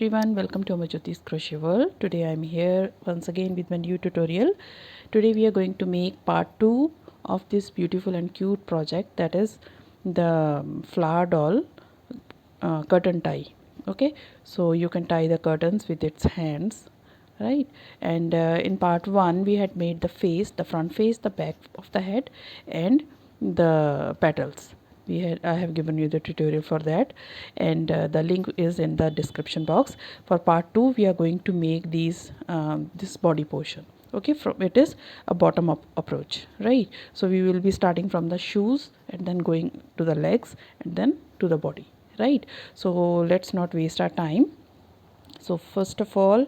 everyone, welcome to Amarjyoti's Crochet World. Today I am here once again with my new tutorial. Today we are going to make part 2 of this beautiful and cute project, that is the flower doll curtain tie. Okay, so you can tie the curtains with its hands, right? And in part 1 we had made the face, the front face, the back of the head and the petals. I have given you the tutorial for that, and the link is in the description box. For part 2 we are going to make these this body portion. Okay, from it is a bottom up approach, right? So we will be starting from the shoes and then going to the legs and then to the body, right? So let's not waste our time. So first of all,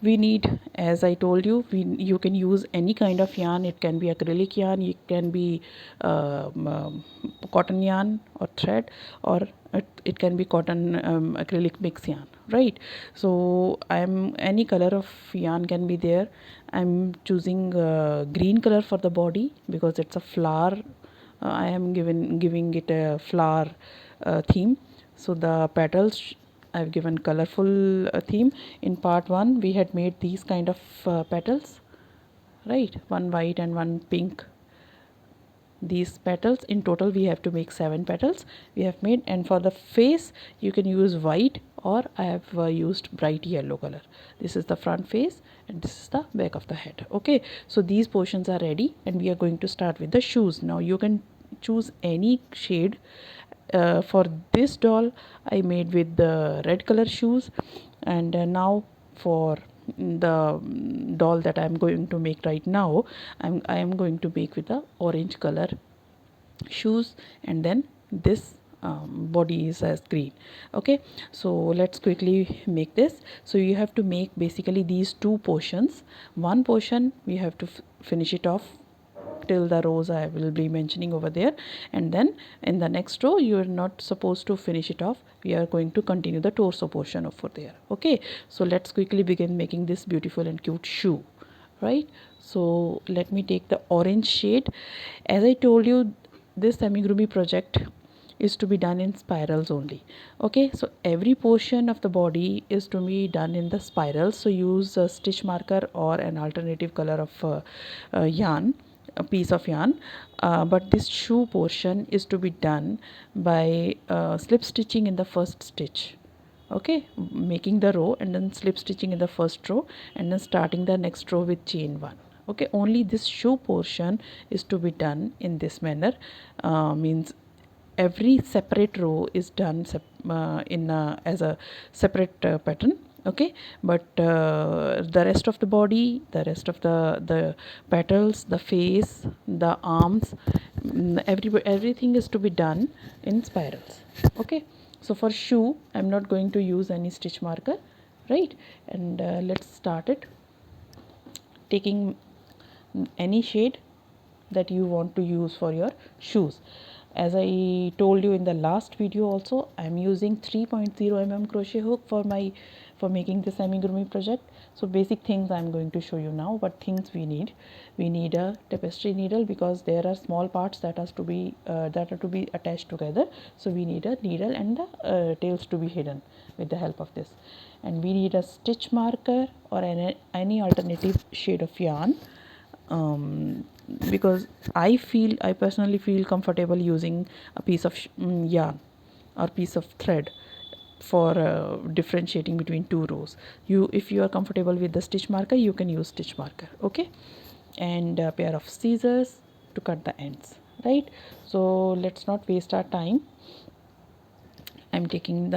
we need, as I told you, you can use any kind of yarn. It can be acrylic yarn, it can be cotton yarn or thread, or it can be cotton acrylic mix yarn, right? So any color of yarn can be there. I'm choosing green color for the body because it's a flower. I am giving it a flower theme. So the petals, I've given colorful theme. In part 1 we had made these kind of petals, right? One white and one pink. These petals, in total we have to make 7 petals we have made. And for the face you can use white, or I have used bright yellow color. This is the front face and this is the back of the head. Okay, so these portions are ready and we are going to start with the shoes. Now you can choose any shade. For this doll I made with the red color shoes, and now for the doll that I'm going to make right now, I am going to make with the orange color shoes, and then this body is as green. Okay, so let's quickly make this. So you have to make basically these 2 portions. One portion we have to finish it off till the rows I will be mentioning over there, and then in the next row you are not supposed to finish it off. We are going to continue the torso portion over there. Okay, so let's quickly begin making this beautiful and cute shoe, right? So let me take the orange shade. As I told you, this amigurumi project is to be done in spirals only. Okay, so every portion of the body is to be done in the spirals. So use a stitch marker or an alternative color of yarn, a piece of yarn, but this shoe portion is to be done by slip stitching in the first stitch. Okay, making the row and then slip stitching in the first row and then starting the next row with chain 1. Okay, only this shoe portion is to be done in this manner. Means every separate row is done as a separate pattern. Okay, but the rest of the body, the rest of the petals, the face, the arms, everything is to be done in spirals. Okay, so for shoe I'm not going to use any stitch marker, right? And let's start it, taking any shade that you want to use for your shoes. As I told you in the last video also, I am using 3.0 mm crochet hook for making this amigurumi project. So basic things I am going to show you now. What things we need a tapestry needle, because there are small parts that are to be attached together. So we need a needle and the tails to be hidden with the help of this. And we need a stitch marker or any alternative shade of yarn. Because I personally feel comfortable using a piece of yarn or piece of thread for differentiating between 2 rows. If you are comfortable with the stitch marker, you can use stitch marker. Okay, and a pair of scissors to cut the ends, right? So let's not waste our time. I'm taking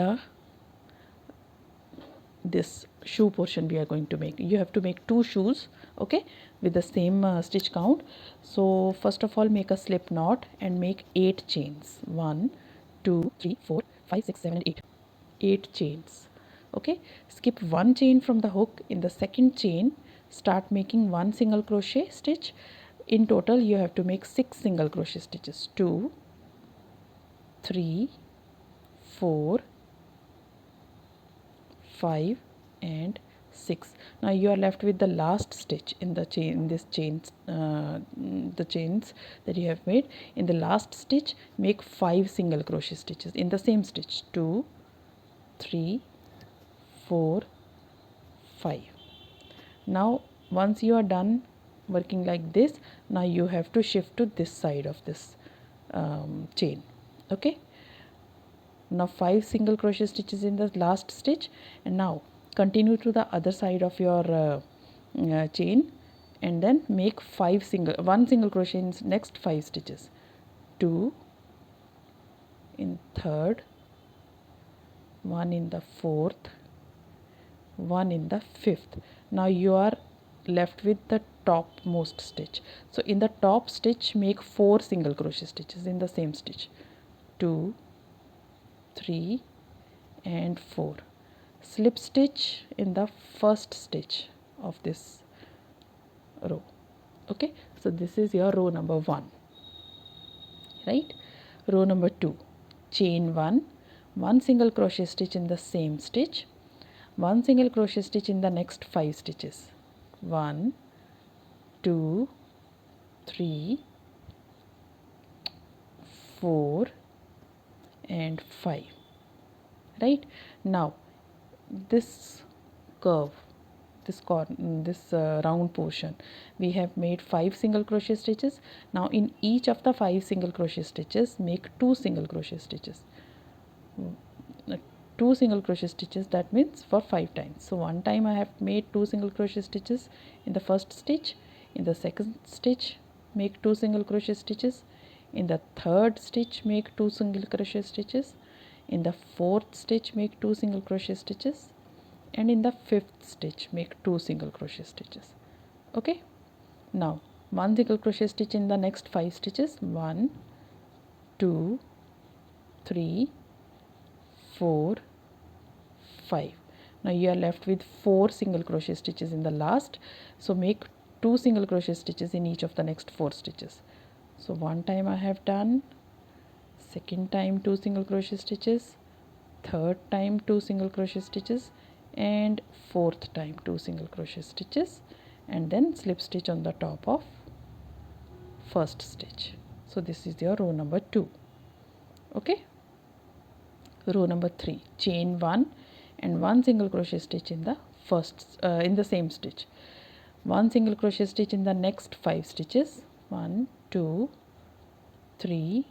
this shoe portion we are going to make. You have to make 2 shoes, okay, with the same stitch count. So first of all, make a slip knot and make 8 chains. 1 2 3 4 5 6 7 8 8 chains. Okay, skip 1 chain from the hook. In the second chain, start making 1 single crochet stitch. In total you have to make 6 single crochet stitches. 2 3 4 5 and 6. Now you are left with the last stitch in the chain, the chains that you have made. In the last stitch, make 5 single crochet stitches in the same stitch. 2 3 4, 5. Now once you are done working like this, now you have to shift to this side of this chain. Okay, now 5 single crochet stitches in the last stitch, and now continue to the other side of your chain, and then make 1 single crochet in next 5 stitches. 2 in third, 1 in the fourth, 1 in the fifth. Now you are left with the topmost stitch. So in the top stitch, make 4 single crochet stitches in the same stitch. 2, 3 and 4. Slip stitch in the first stitch of this row. Okay, so this is your row number 1, right? Row number 2, chain 1, 1 single crochet stitch in the same stitch, 1 single crochet stitch in the next 5 stitches. 1, 2, 3, 4 and 5. Right, now this curve, this round portion, we have made 5 single crochet stitches. Now in each of the 5 single crochet stitches, make 2 single crochet stitches. 2 single crochet stitches, that means for 5 times. So one time I have made 2 single crochet stitches in the first stitch. In the second stitch, make 2 single crochet stitches. In the third stitch, make 2 single crochet stitches. In the fourth stitch, make 2 single crochet stitches, and in the fifth stitch, make 2 single crochet stitches. Okay, now 1 single crochet stitch in the next 5 stitches. 1, 2, 3, 4, 5. Now you are left with 4 single crochet stitches in the last, so make 2 single crochet stitches in each of the next 4 stitches. So one time I have done, second time 2 single crochet stitches, third time 2 single crochet stitches, and fourth time 2 single crochet stitches, and then slip stitch on the top of first stitch. So this is your row number 2. Okay, row number 3, chain 1 and 1 single crochet stitch in the first in the same stitch, 1 single crochet stitch in the next 5 stitches. 1, 2, 3,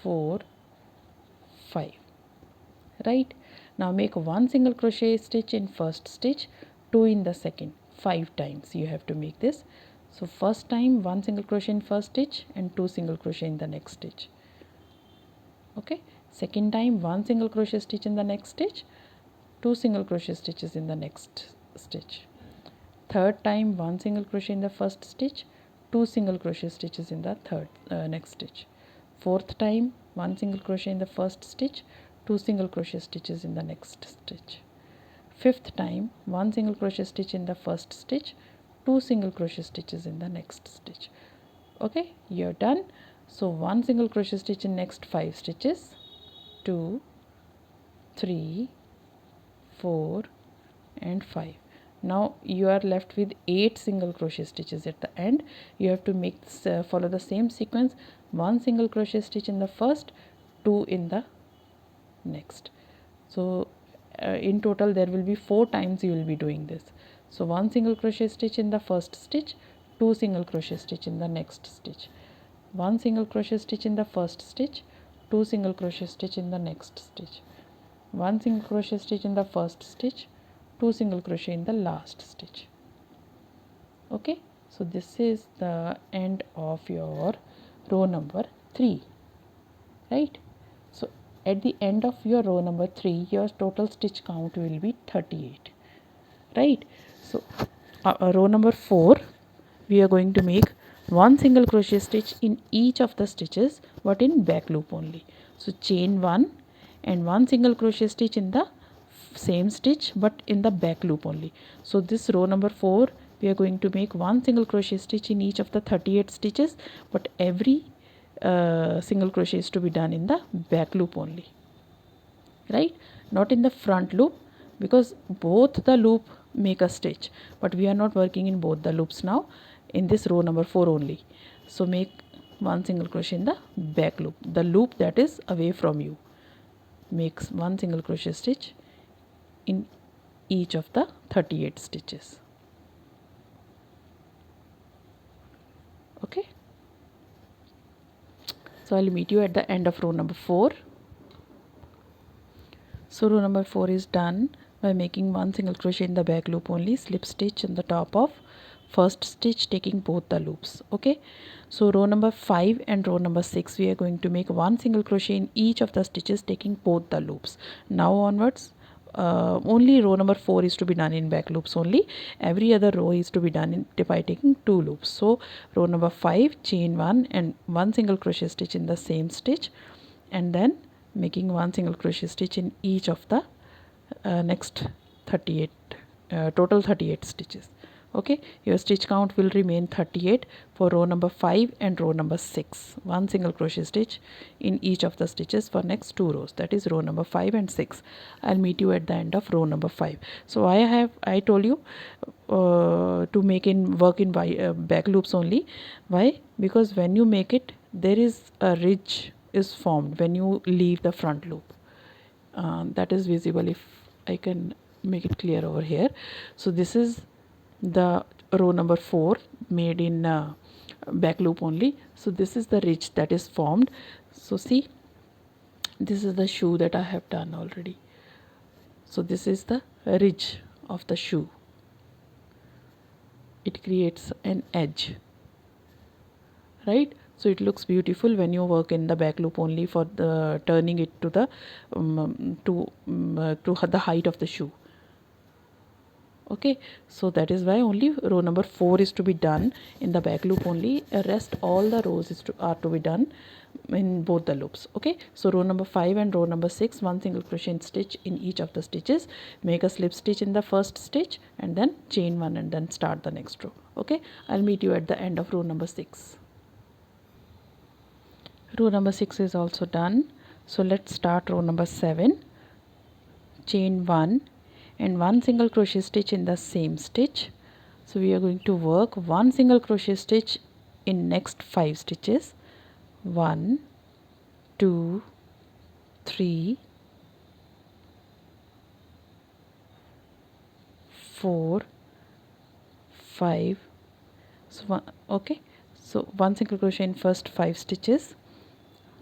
4, 5. Right, now make 1 single crochet stitch in first stitch, 2 in the second. 5 times you have to make this. So first time 1 single crochet in first stitch and 2 single crochet in the next stitch. Okay, second time 1 single crochet stitch in the next stitch, 2 single crochet stitches in the next stitch. Third time 1 single crochet in the first stitch, 2 single crochet stitches in the next stitch. Fourth time 1 single crochet in the first stitch, 2 single crochet stitches in the next stitch. Fifth time 1 single crochet stitch in the first stitch, 2 single crochet stitches in the next stitch. Okay, you're done. So 1 single crochet stitch in next 5 stitches. 2, 3, 4 and 5. Now you are left with 8 single crochet stitches at the end. You have to make this, follow the same sequence. 1 single crochet stitch in the first, 2 in the next. So in total there will be 4 times you will be doing this. So 1 single crochet stitch in the first stitch, 2 single crochet stitch in the next stitch, 1 single crochet stitch in the first stitch, 2 single crochet stitch in the next stitch, 1 single crochet stitch in the first stitch, 2 single crochet in the last stitch. Okay, so this is the end of your row number 3, right? So at the end of your row number 3, your total stitch count will be 38, right? So row number 4, we are going to make 1 single crochet stitch in each of the stitches, but in back loop only. So chain 1 and 1 single crochet stitch in the same stitch but in the back loop only. So this row number 4, we are going to make 1 single crochet stitch in each of the 38 stitches, but every single crochet is to be done in the back loop only, right? Not in the front loop, because both the loop make a stitch, but we are not working in both the loops now, in this row number 4 only. So make 1 single crochet in the back loop, the loop that is away from you. Makes 1 single crochet stitch in each of the 38 stitches. Okay, so I'll meet you at the end of row number 4. So row number 4 is done by making one single crochet in the back loop only, slip stitch in the top of first stitch, taking both the loops. Okay, so row number 5 and row number 6 we are going to make one single crochet in each of the stitches, taking both the loops. Now onwards, only row number 4 is to be done in back loops only. Every other row is to be done by taking 2 loops. So row number 5, chain 1 and one single crochet stitch in the same stitch, and then making one single crochet stitch in each of the next 38 total 38 stitches. Okay, your stitch count will remain 38 for row number 5 and row number 6. One single crochet stitch in each of the stitches for next 2 rows, that is row number 5 and 6. I'll meet you at the end of row number 5. So I told you to make in work in back loops only. Why? Because when you make it, there is a ridge is formed when you leave the front loop. That is visible if I can make it clear over here. So this is the row number 4 made in back loop only. So this is the ridge that is formed. So see, this is the shoe that I have done already. So this is the ridge of the shoe. It creates an edge, right? So it looks beautiful when you work in the back loop only for the turning it to the the height of the shoe. Okay, so that is why only row number 4 is to be done in the back loop only. Rest all the rows are to be done in both the loops. Okay, so row number 5 and row number 6, one single crochet stitch in each of the stitches, make a slip stitch in the first stitch and then chain 1 and then start the next row. Okay, I'll meet you at the end of row number 6. Row number 6 is also done. So let's start row number 7. Chain 1 and one single crochet stitch in the same stitch. So we are going to work one single crochet stitch in next 5 stitches. 1, 2, 3, 4, 5. So okay, so one single crochet in first 5 stitches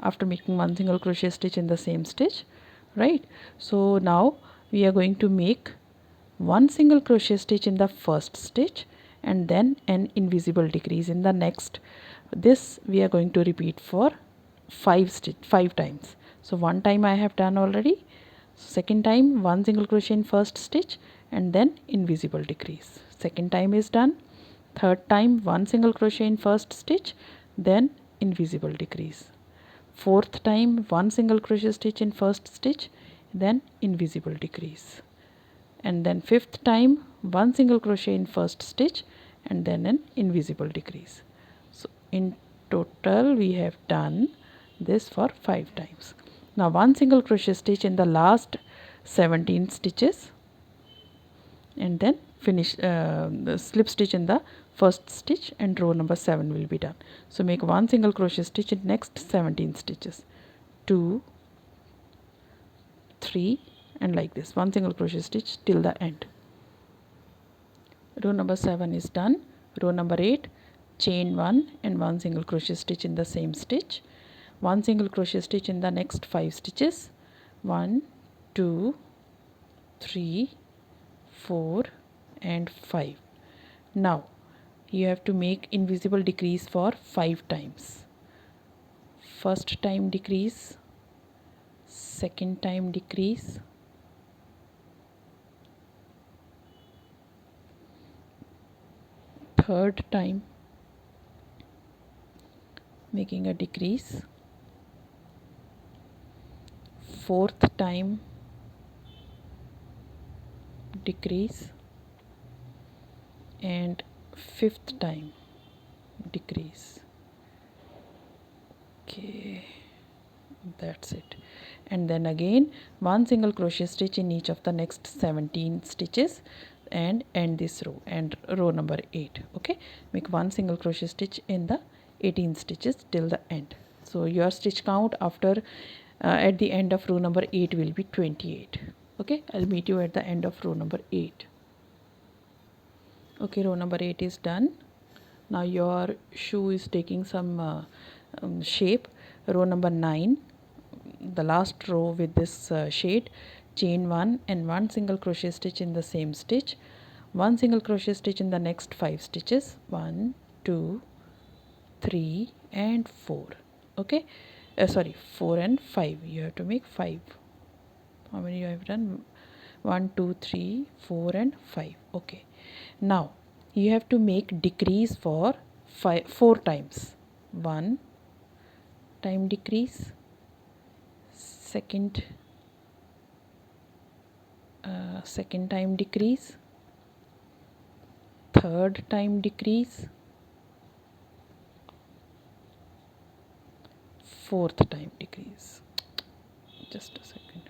after making one single crochet stitch in the same stitch, right? So now we are going to make one single crochet stitch in the first stitch and then an invisible decrease in the next. This we are going to repeat for 5 times. So one time I have done already. Second time one single crochet in first stitch and then invisible decrease. Second time is done. Third time one single crochet in first stitch, then invisible decrease. Fourth time one single crochet stitch in first stitch, then invisible decrease. And then fifth time one single crochet in first stitch and then an invisible decrease. So in total we have done this for 5 times. Now one single crochet stitch in the last 17 stitches and then finish the slip stitch in the first stitch and row number 7 will be done. So make one single crochet stitch in next 17 stitches, 2, 3 and like this, one single crochet stitch till the end. Row number 7 is done. Row number 8, chain 1 and one single crochet stitch in the same stitch, one single crochet stitch in the next 5 stitches, 1, 2, 3, 4 and 5. Now you have to make invisible decrease for 5 times. First time decrease, second time decrease, third time making a decrease, fourth time decrease and fifth time decrease. Okay, that's it. And then again one single crochet stitch in each of the next 17 stitches and end this row and row number 8. Okay, make one single crochet stitch in the 18 stitches till the end. So your stitch count after at the end of row number 8 will be 28. Okay, I'll meet you at the end of row number 8. Okay, row number 8 is done. Now your shoe is taking some shape. Row number 9, the last row with this shade, chain 1 and 1 single crochet stitch in the same stitch, 1 single crochet stitch in the next 5 stitches, 1 2 3 and 4. Okay, sorry, 4 and 5, you have to make 5. How many you have done? 1 2 3 4 and 5. Okay, now you have to make decrease for 4 times. 1 time decrease, second second time decrease, third time decrease, fourth time decrease. Just a second,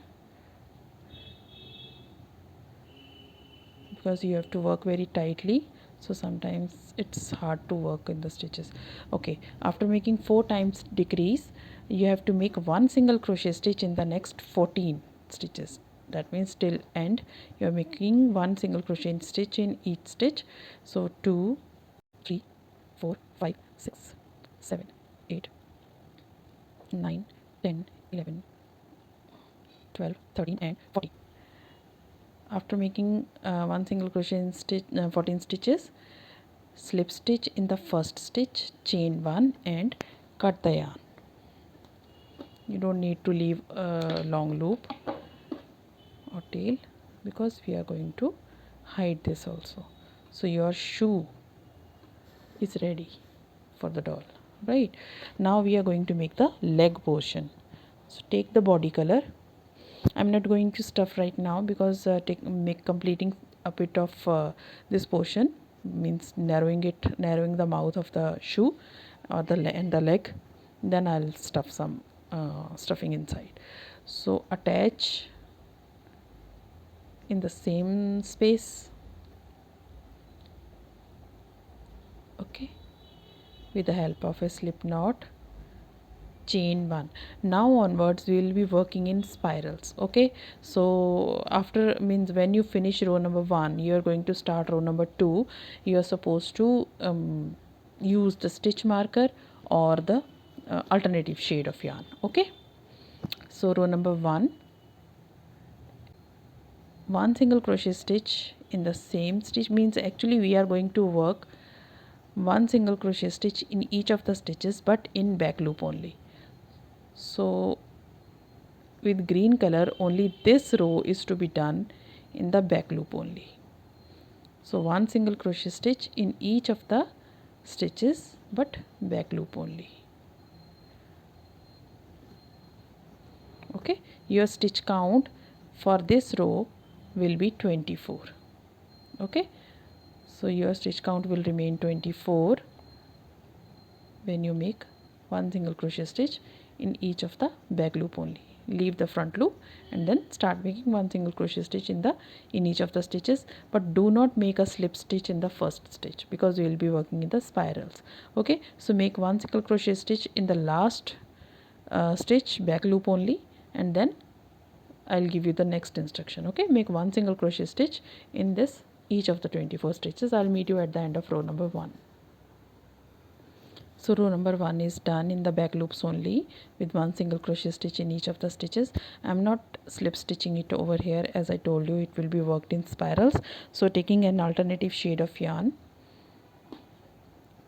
because you have to work very tightly, so sometimes it's hard to work in the stitches. Okay, after making 4 times decrease, you have to make 1 single crochet stitch in the next 14 stitches. That means till end you are making 1 single crochet stitch in each stitch. So 2 3 4 5 6 7 8 9 10 11 12 13 and 14. After making 1 single crochet in stitch 14 stitches, slip stitch in the first stitch, chain 1 and cut the yarn. You don't need to leave a long loop or tail, because we are going to hide this also. So your shoe is ready for the doll. Right, now we are going to make the leg portion. So take the body color. I'm not going to stuff right now, because completing a bit of this portion means narrowing the mouth of the shoe or the leg. Then I'll stuff some stuffing inside. So attach in the same space. Okay, with the help of a slip knot, chain 1. Now onwards we will be working in spirals. Okay, so after means when you finish row number 1, you are going to start row number 2. You are supposed to use the stitch marker or the alternative shade of yarn. Okay, so row number 1, 1 single crochet stitch in the same stitch, means actually we are going to work 1 single crochet stitch in each of the stitches, but in back loop only. So with green color, only this row is to be done in the back loop only. So 1 single crochet stitch in each of the stitches, but back loop only. Okay, your stitch count for this row will be 24. Okay, so your stitch count will remain 24 when you make 1 single crochet stitch in each of the back loop only. Leave the front loop and then start making 1 single crochet stitch in each of the stitches, but do not make a slip stitch in the first stitch, because we will be working in the spirals. Okay, so make 1 single crochet stitch in the last stitch back loop only, and then I'll give you the next instruction. Okay, make 1 single crochet stitch in this each of the 24 stitches. I'll meet you at the end of row number 1. So row number 1 is done in the back loops only with 1 single crochet stitch in each of the stitches. I'm not slip stitching it over here, as I told you it will be worked in spirals. So taking an alternative shade of yarn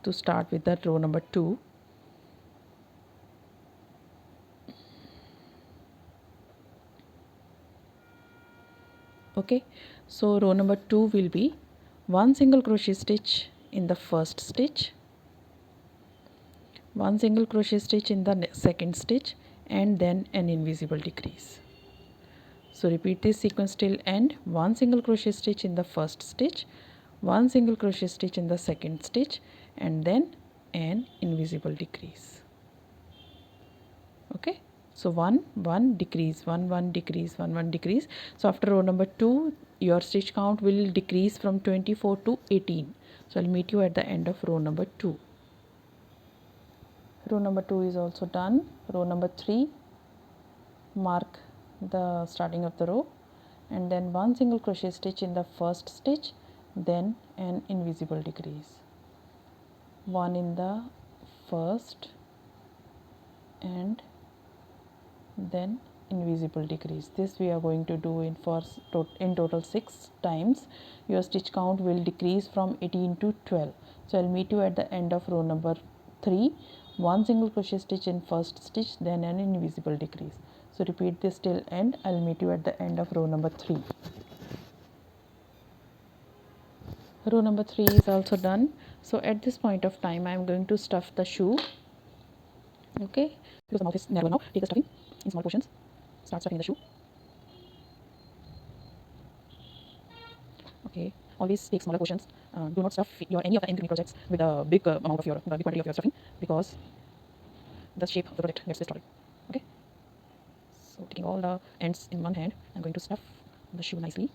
to start with that row number 2. Okay, so row number 2 will be 1 single crochet stitch in the first stitch, 1 single crochet stitch in the second stitch, and then an invisible decrease. So repeat this sequence till end. 1 single crochet stitch in the first stitch, 1 single crochet stitch in the second stitch, and then an invisible decrease. Okay, so 1 1 decrease, 1 1 decrease, 1 1 decrease. So after row number 2, your stitch count will decrease from 24 to 18. So I'll meet you at the end of row number 2. Row number 2 is also done. Row number 3, mark the starting of the row and then one single crochet stitch in the first stitch, then an invisible decrease, one in the first and then invisible decrease. This we are going to do in total 6 times. Your stitch count will decrease from 18 to 12. So I'll meet you at the end of row number 3. One single crochet stitch in first stitch, then an invisible decrease. So repeat this till end. I'll meet you at the end of row number 3. Row number 3 is also done. So at this point of time I am going to stuff the shoe. Okay, because the mouth is narrow now, take the stuffing in small portions. Start stuffing the shoe. Okay, always take smaller portions. Do not stuff your any of the Amigurumi projects with a big amount of your big quantity of your stuffing, because the shape of the project gets destroyed. Okay, so taking all the ends in one hand, I'm going to stuff the shoe nicely.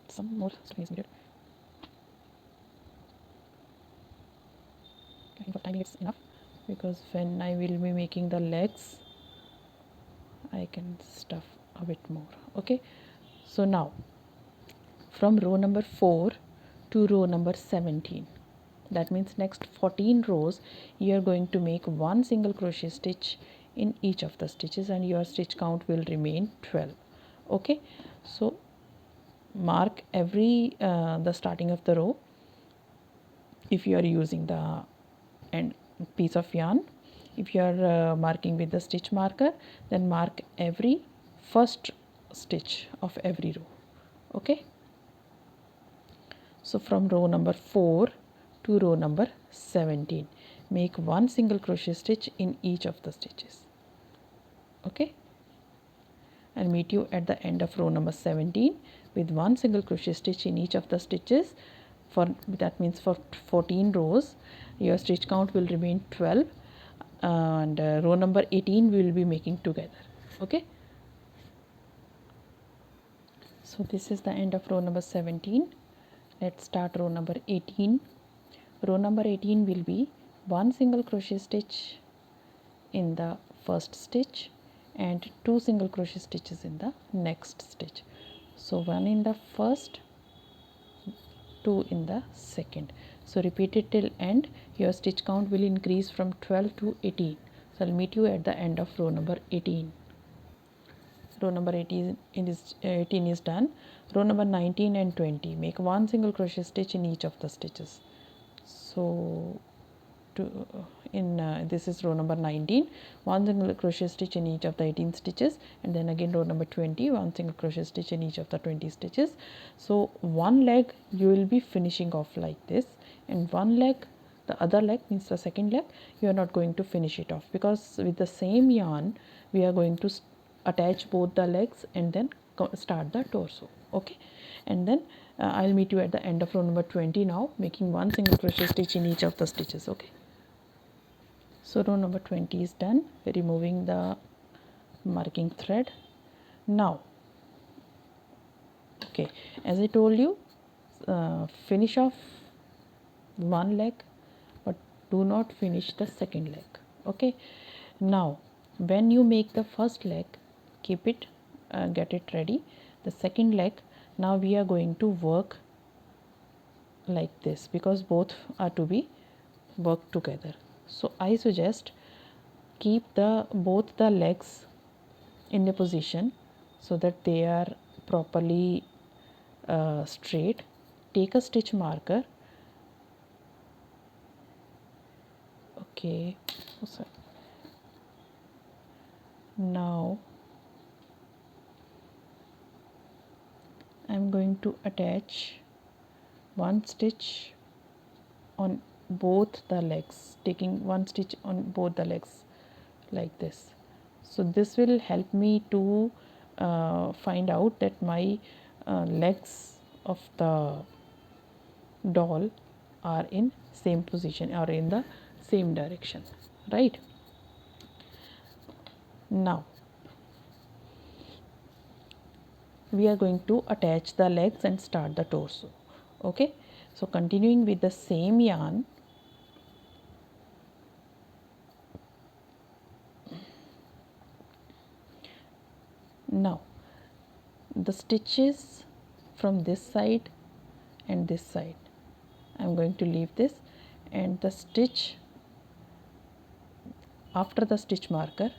Some more stuffing is needed. I think for timing it's enough, because when I will be making the legs I can stuff a bit more. Okay, so now from row number 4 to row number 17, that means next 14 rows you are going to make one single crochet stitch in each of the stitches, and your stitch count will remain 12. Okay, so mark every the starting of the row if you are using the end piece of yarn. If you are marking with the stitch marker, then mark every first stitch of every row. Okay, so from row number 4 to row number 17, make one single crochet stitch in each of the stitches. Okay, I'll meet you at the end of row number 17 with one single crochet stitch in each of the stitches. For that means for 14 rows your stitch count will remain 12, and row number 18 we will be making together. Okay, so this is the end of row number 17. Let's start row number 18. Row number 18 will be one single crochet stitch in the first stitch and two single crochet stitches in the next stitch. So one in the first, two in the second. So repeat it till end. Your stitch count will increase from 12 to 18. So I'll meet you at the end of row number 18. Row number 18 is done. Row number 19 and 20, make one single crochet stitch in each of the stitches. So this is row number 19, one single crochet stitch in each of the 18 stitches, and then again row number 20, one single crochet stitch in each of the 20 stitches. So one leg you will be finishing off like this, and one leg, the other leg means the second leg, you are not going to finish it off, because with the same yarn we are going to attach both the legs and then start the torso. Okay, and then I'll meet you at the end of row number 20 now, making one single crochet stitch in each of the stitches. Okay, so row number 20 is done, removing the marking thread. Now, okay, as I told you, finish off one leg but do not finish the second leg. Okay, now when you make the first leg, keep it get it ready. The second leg, now we are going to work like this, because both are to be worked together. So I suggest keep both the legs in a position so that they are properly straight. Take a stitch marker. Okay, now I'm going to attach one stitch on both the legs, taking one stitch on both the legs like this. So this will help me to find out that my legs of the doll are in same position or in the same direction, right? Now we are going to attach the legs and start the torso. Okay, so continuing with the same yarn, Now the stitches from this side and this side, I'm going to leave this, and the stitch after the stitch marker,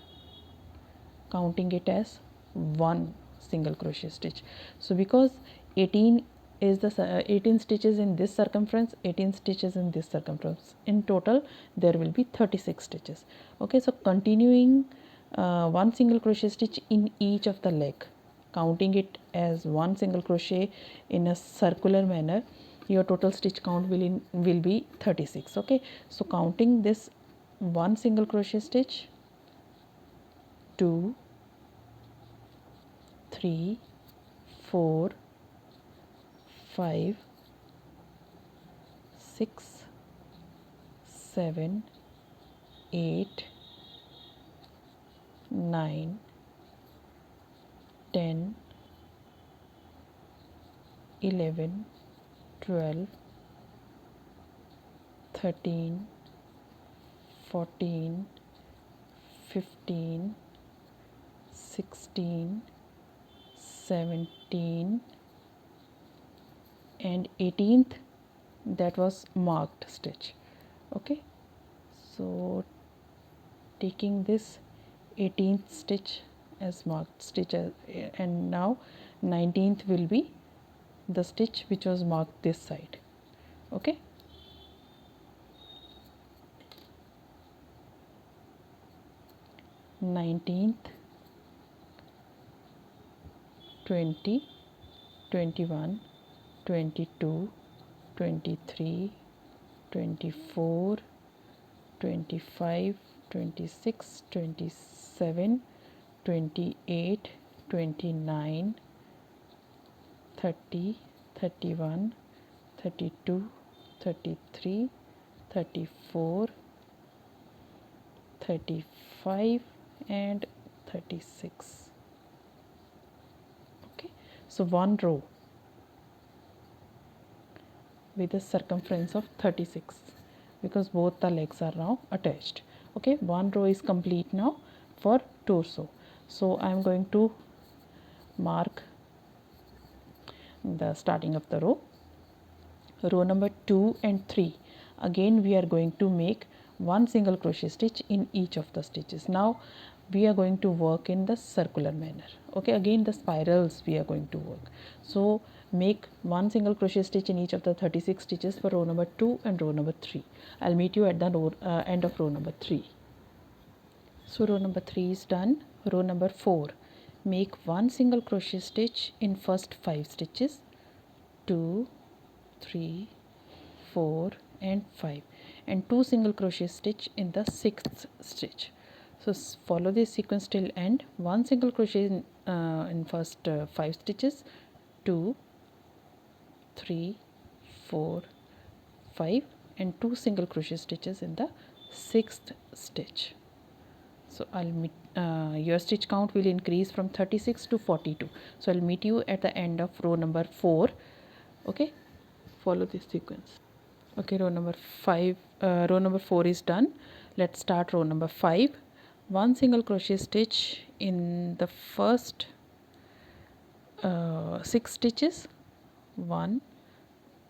counting it as one single crochet stitch. So because 18 is the 18 stitches in this circumference, 18 stitches in this circumference, in total there will be 36 stitches. Okay, so continuing one single crochet stitch in each of the leg, counting it as one single crochet in a circular manner, your total stitch count will be 36. Okay, so counting this one single crochet stitch, 2, 3, 4, 5, 6, 7, 8, 9, 10, 11, 12, 13, 14, 15, 16, 17, and 18th, that was marked stitch. Okay, so taking this 18th stitch as marked stitch, and now 19th will be the stitch which was marked this side. Okay, nineteenth, 20, 21, 22, 23, 24, 25, 26, 27, 28, 29, 30, 31, 32, 33, 34, 35, and 36. Okay, so one row with a circumference of 36, because both the legs are now attached. Okay, one row is complete now for torso. So I am going to mark the starting of the row number 2 and 3. Again we are going to make one single crochet stitch in each of the stitches. Now we are going to work in the circular manner. Okay, again the spirals we are going to work. So make one single crochet stitch in each of the 36 stitches for row number 2 and row number 3. I'll meet you at the end of row number 3. So row number 3 is done. Row number 4, make one single crochet stitch in first 5 stitches, 2, 3, 4, and 5, and 2 single crochet stitch in the 6th stitch. So follow this sequence till end. One single crochet in first 5 stitches, 2, 3, 4, 5, and 2 single crochet stitches in the 6th stitch. So your stitch count will increase from 36 to 42. So I'll meet you at the end of row number 4. Okay, follow this sequence. Okay, row number 4 is done. Let's start row number 5. One single crochet stitch in the first 6 stitches, 1,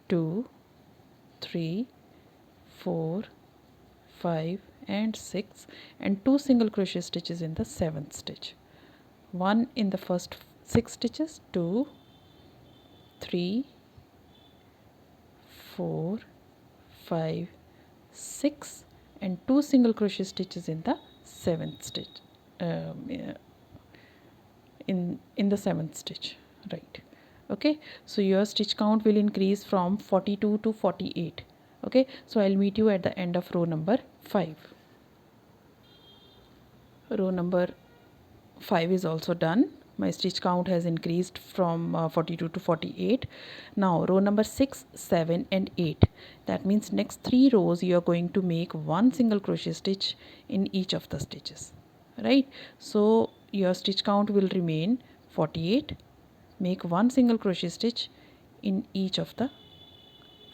2, 3, 4, 5, and 6, and 2 single crochet stitches in the 7th stitch. 1 in the first 6 stitches, 2, 3, 4, 5, 6, and 2 single crochet stitches in the 7th stitch, in the 7th stitch, right? Okay, so your stitch count will increase from 42 to 48. Okay, so I'll meet you at the end of row number 5. Row number 5 is also done. My stitch count has increased from 42 to 48. Now row number 6, 7, and 8. That means next 3 rows you are going to make one single crochet stitch in each of the stitches, right? So your stitch count will remain 48. Make one single crochet stitch in each of the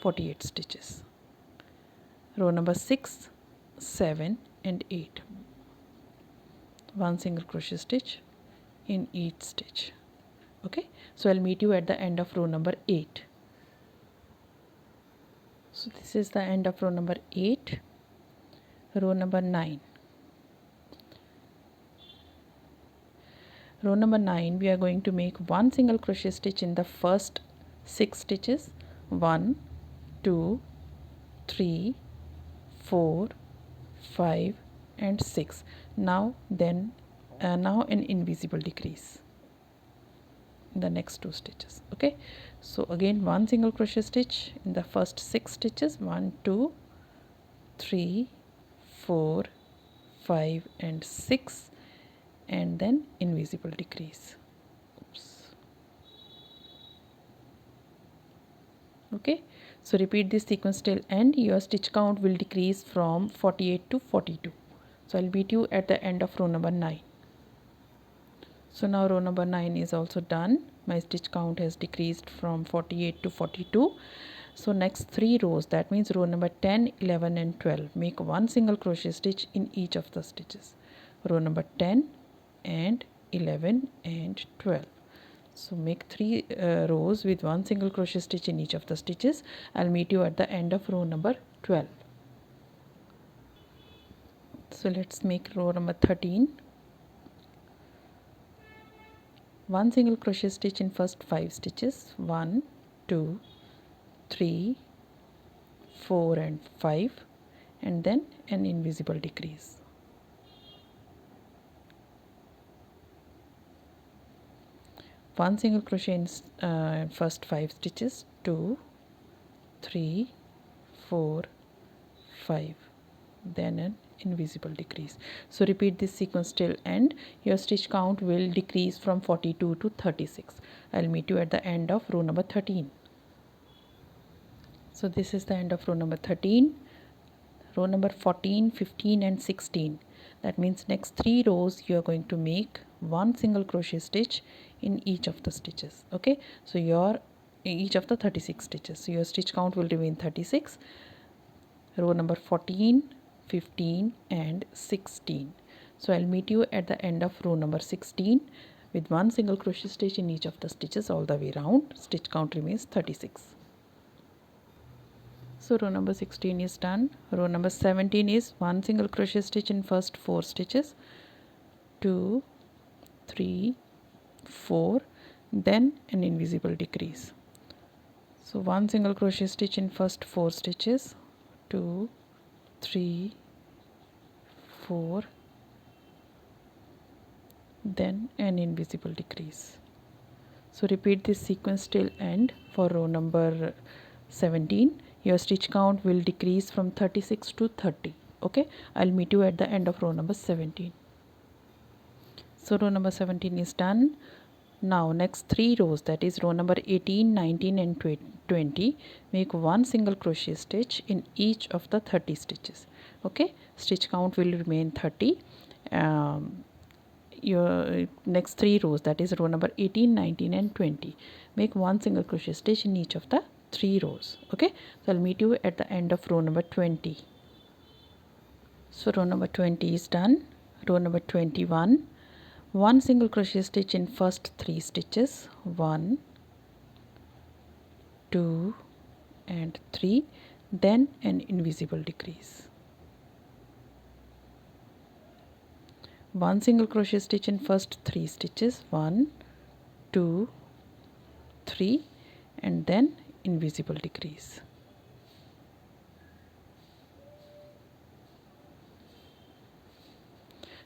48 stitches. Row number 6, 7, and 8. One single crochet stitch in each stitch. Okay, so I'll meet you at the end of row number 8. So this is the end of row number 8. Row number 9. Row number 9, we are going to make one single crochet stitch in the first 6 stitches. 1, 2, 3, 4, 5 and 6. Now an invisible decrease in the next 2 stitches. Okay, so again one single crochet stitch in the first 6 stitches. 1, 2, 3, 4, 5 and 6, and then invisible decrease. Oops. Okay, so repeat this sequence till end. Your stitch count will decrease from 48 to 42. So I'll meet you at the end of row number 9. So now row number 9 is also done. My stitch count has decreased from 48 to 42. So next 3 rows, that means row number 10, 11 and 12, make one single crochet stitch in each of the stitches. Row number 10 and 11 and 12. So make 3 rows with one single crochet stitch in each of the stitches. I'll meet you at the end of row number 12. So let's make row number 13. One single crochet stitch in first 5 stitches. 1, 2, 3, 4 and 5, and then an invisible decrease. One single crochet in first 5 stitches. 2, 3, 4, 5, then an invisible decrease. So repeat this sequence till end. Your stitch count will decrease from 42 to 36. I'll meet you at the end of row number 13. So this is the end of row number 13. Row number 14, 15 and 16. That means next 3 rows you are going to make one single crochet stitch in each of the stitches. Okay, so each of the 36 stitches. So your stitch count will remain 36. Row number 14, 15 and 16. So I'll meet you at the end of row number 16 with one single crochet stitch in each of the stitches all the way round. Stitch count remains 36. So row number 16 is done. Row number 17 is one single crochet stitch in first 4 stitches. 2, 3, 4, then an invisible decrease. So one single crochet stitch in first 4 stitches. 2, 3, 4, then an invisible decrease. So repeat this sequence till end for row number 17. Your stitch count will decrease from 36 to 30. Okay, I'll meet you at the end of row number 17. So row number 17 is done. Now next 3 rows, that is row number 18, 19 and 20, make one single crochet stitch in each of the 30 stitches. Okay, stitch count will remain 30. Your next 3 rows, that is row number 18, 19 and 20, make one single crochet stitch in each of the 3 rows. Okay, so I'll meet you at the end of row number 20. So row number 20 is done. Row number 21, one single crochet stitch in first 3 stitches. 1, 2 and 3, then an invisible decrease. One single crochet stitch in first 3 stitches. 1, 2, 3 and then invisible decrease.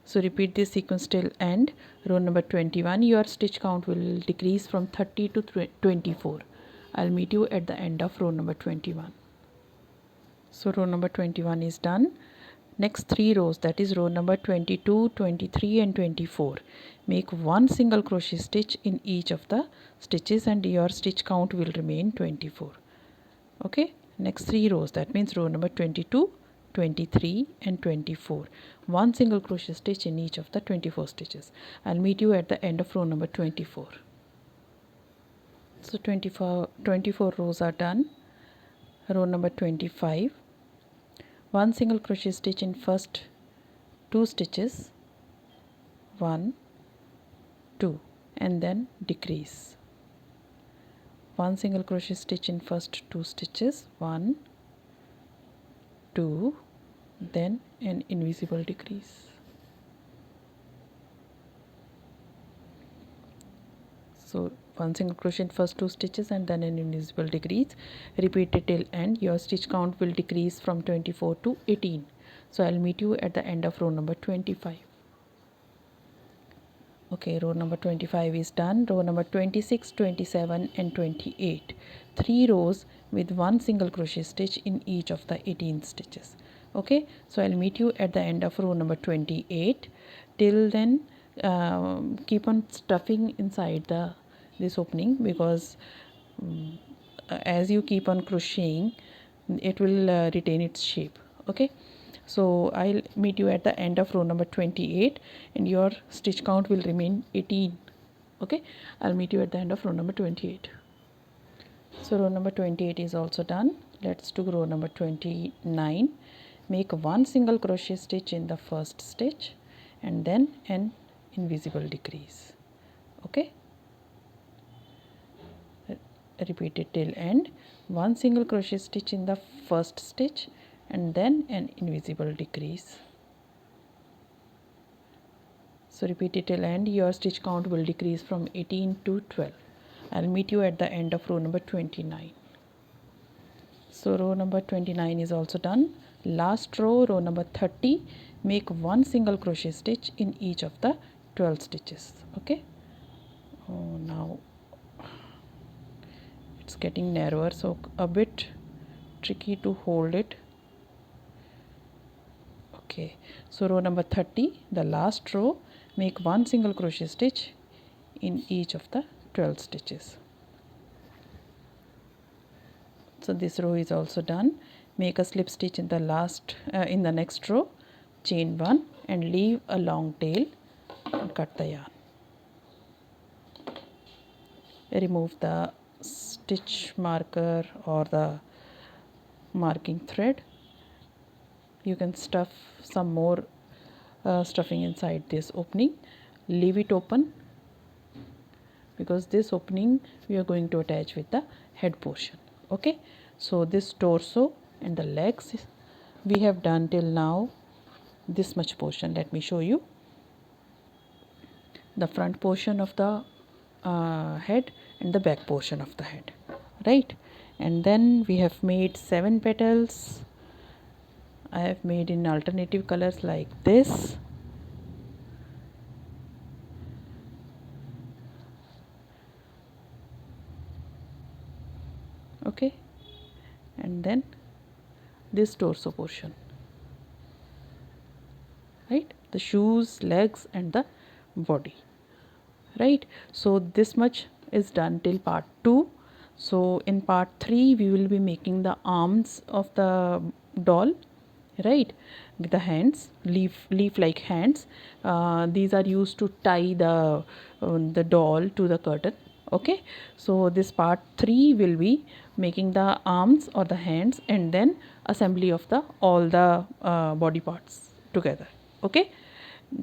So repeat this sequence till end. Row number 21, your stitch count will decrease from 30 to 24. I'll meet you at the end of row number 21. So row number 21 is done. Next 3 rows, that is row number 22, 23 and 24, make one single crochet stitch in each of the stitches and your stitch count will remain 24. Okay, next 3 rows, that means row number 22, 23 and 24, one single crochet stitch in each of the 24 stitches. I'll meet you at the end of row number 24. So 24 rows are done. Row number 25, one single crochet stitch in first 2 stitches. 1, 2 and then decrease. 1 single crochet stitch in first 2 stitches, 1 2, then an invisible decrease. So 1 single crochet in first 2 stitches and then an invisible decrease. Repeat it till end. Your stitch count will decrease from 24 to 18. So I'll meet you at the end of row number 25. Okay, row number 25 is done. Row number 26, 27 and 28. 3 rows with 1 single crochet stitch in each of the 18 stitches. Okay, so I'll meet you at the end of row number 28. Till then, keep on stuffing inside this opening, because as you keep on crocheting, it will retain its shape. Okay, so I'll meet you at the end of row number 28 and your stitch count will remain 18. Okay, I'll meet you at the end of row number 28. So row number 28 is also done. Let's do row number 29. Make 1 single crochet stitch in the first stitch and then an invisible decrease. Okay, repeat it till end. 1 single crochet stitch in the first stitch and then an invisible decrease. So repeat it till end. Your stitch count will decrease from 18 to 12. I'll meet you at the end of row number 29. So row number 29 is also done. Last row, row number 30, make 1 single crochet stitch in each of the 12 stitches. Okay, now it's getting narrower, so a bit tricky to hold it. Okay, so row number 30, the last row, make 1 single crochet stitch in each of the 12 stitches. So this row is also done. Make a slip stitch in the next row, chain 1 and leave a long tail and cut the yarn. Remove the stitch marker or the marking thread. You can stuff some more stuffing inside this opening. Leave it open, because this opening we are going to attach with the head portion. Okay, so this torso and the legs we have done till now this much portion. Let me show you the front portion of the head and the back portion of the head, right? And then we have made 7 petals. I have made in alternative colors like this. Okay, and then this torso portion, right? The shoes, legs and the body, right? So this much is done till part 2. So in part 3 we will be making the arms of the doll, right, with the hands, leaf like hands. These are used to tie the doll to the curtain. Okay, so this part 3 will be making the arms or the hands and then assembly of all the body parts together. Okay,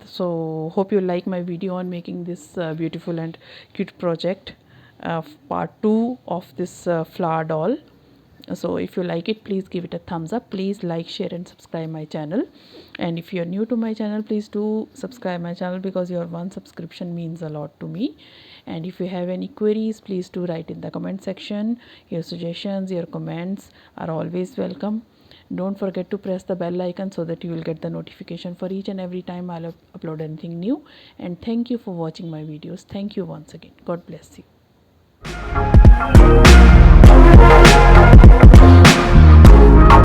so hope you like my video on making this beautiful and cute project of part 2 of this flower doll. So if you like it, please give it a thumbs up. Please like, share and subscribe my channel. And if you are new to my channel, please do subscribe my channel, because your one subscription means a lot to me. And if you have any queries, please do write in the comment section. Your suggestions, your comments are always welcome. Don't forget to press the bell icon so that you will get the notification for each and every time I'll upload anything new. And thank you for watching my videos. Thank you once again. God bless you.